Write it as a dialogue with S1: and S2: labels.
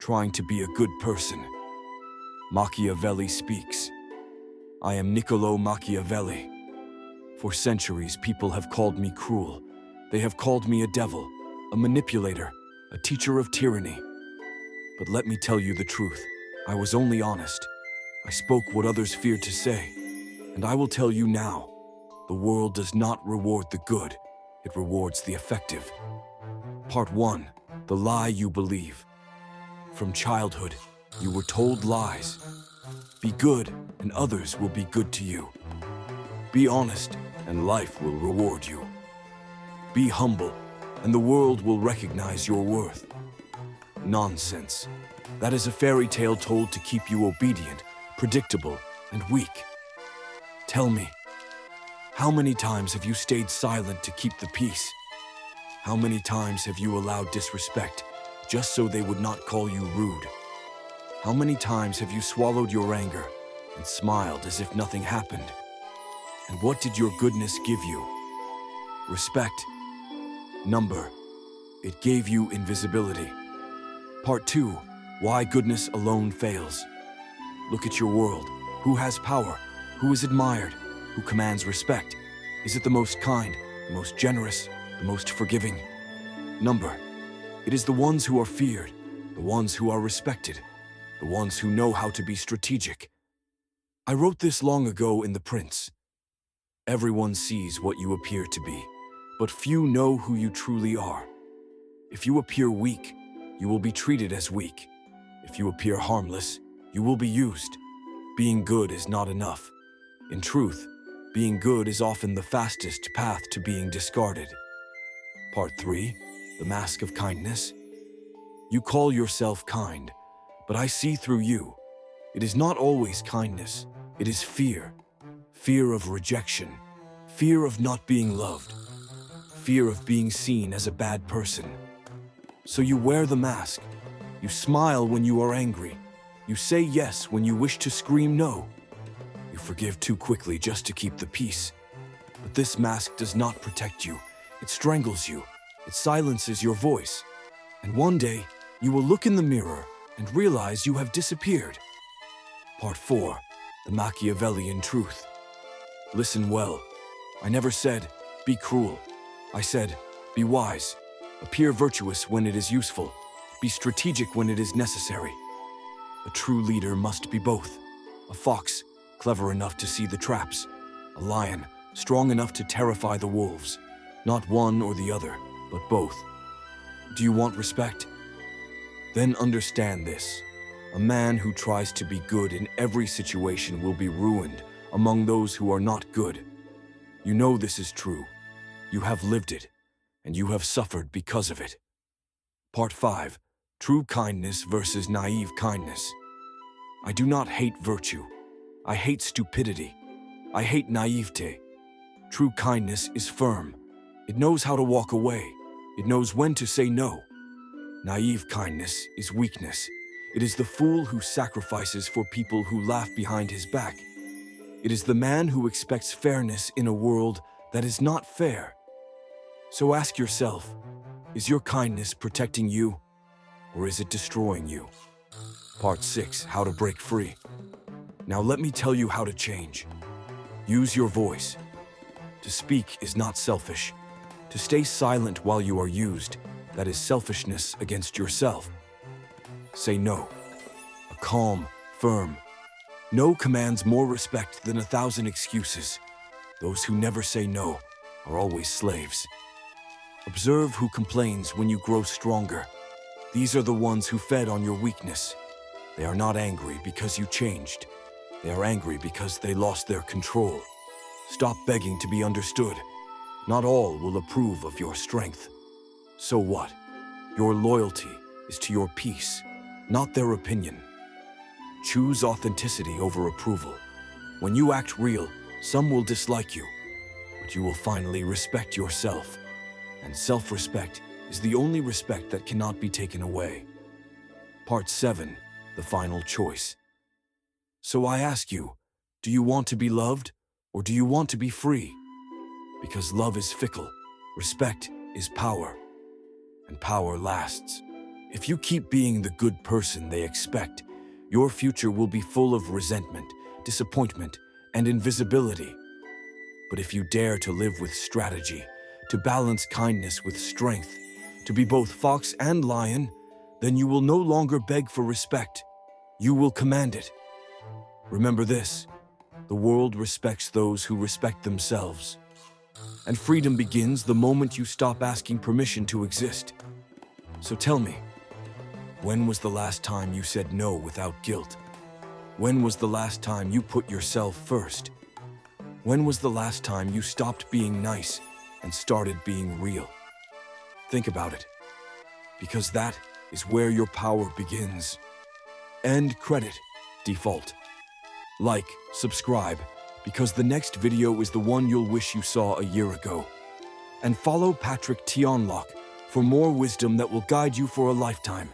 S1: trying to be a good person. Machiavelli speaks. I am Niccolò Machiavelli. For centuries, people have called me cruel. They have called me a devil, a manipulator, a teacher of tyranny. But let me tell you the truth. I was only honest. I spoke what others feared to say. And I will tell you now, the world does not reward the good. It rewards the effective. Part 1. The lie you believe. From childhood, you were told lies. Be good, and others will be good to you. Be honest, and life will reward you. Be humble, and the world will recognize your worth. Nonsense. That is a fairy tale told to keep you obedient, predictable, and weak. Tell me, how many times have you stayed silent to keep the peace? How many times have you allowed disrespect just so they would not call you rude? How many times have you swallowed your anger and smiled as if nothing happened? And what did your goodness give you? Respect. Number. It gave you invisibility. Part 2. Why goodness alone fails. Look at your world. Who has power? Who is admired? Who commands respect? Is it the most kind, the most generous, the most forgiving? Number. It is the ones who are feared, the ones who are respected, the ones who know how to be strategic. I wrote this long ago in The Prince. Everyone sees what you appear to be, but few know who you truly are. If you appear weak, you will be treated as weak. If you appear harmless, you will be used. Being good is not enough. In truth, being good is often the fastest path to being discarded. Part 3. The mask of kindness. You call yourself kind, but I see through you. It is not always kindness. It is fear. Fear of rejection. Fear of not being loved. Fear of being seen as a bad person. So you wear the mask. You smile when you are angry. You say yes when you wish to scream no. You forgive too quickly just to keep the peace. But this mask does not protect you. It strangles you. It silences your voice. And one day, you will look in the mirror and realize you have disappeared. Part 4. The Machiavellian truth. Listen well. I never said, be cruel. I said, be wise. Appear virtuous when it is useful. Be strategic when it is necessary. A true leader must be both. A fox, clever enough to see the traps. A lion, strong enough to terrify the wolves. Not one or the other, but both. Do you want respect? Then understand this. A man who tries to be good in every situation will be ruined among those who are not good. You know this is true. You have lived it, and you have suffered because of it. Part 5. True kindness versus naive kindness. I do not hate virtue. I hate stupidity. I hate naivete. True kindness is firm. It knows how to walk away. It knows when to say no. Naive kindness is weakness. It is the fool who sacrifices for people who laugh behind his back. It is the man who expects fairness in a world that is not fair. So ask yourself, is your kindness protecting you, or is it destroying you? Part 6. How to break free. Now let me tell you how to change. Use your voice. To speak is not selfish. To stay silent while you are used, that is selfishness against yourself. Say no. A calm, firm no commands more respect than 1,000 excuses. Those who never say no are always slaves. Observe who complains when you grow stronger. These are the ones who fed on your weakness. They are not angry because you changed. They are angry because they lost their control. Stop begging to be understood. Not all will approve of your strength. So what? Your loyalty is to your peace, not their opinion. Choose authenticity over approval. When you act real, some will dislike you, but you will finally respect yourself. And self-respect is the only respect that cannot be taken away. Part 7. The final choice. So I ask you, do you want to be loved, or do you want to be free? Because love is fickle, respect is power, and power lasts. If you keep being the good person they expect, your future will be full of resentment, disappointment, and invisibility. But if you dare to live with strategy, to balance kindness with strength, to be both fox and lion, then you will no longer beg for respect. You will command it. Remember this: the world respects those who respect themselves. And freedom begins the moment you stop asking permission to exist. So tell me, when was the last time you said no without guilt? When was the last time you put yourself first? When was the last time you stopped being nice and started being real? Think about it, because that is where your power begins. End credit. Default. Like, subscribe, because the next video is the one you'll wish you saw a year ago. And follow Patrick Tionloc for more wisdom that will guide you for a lifetime.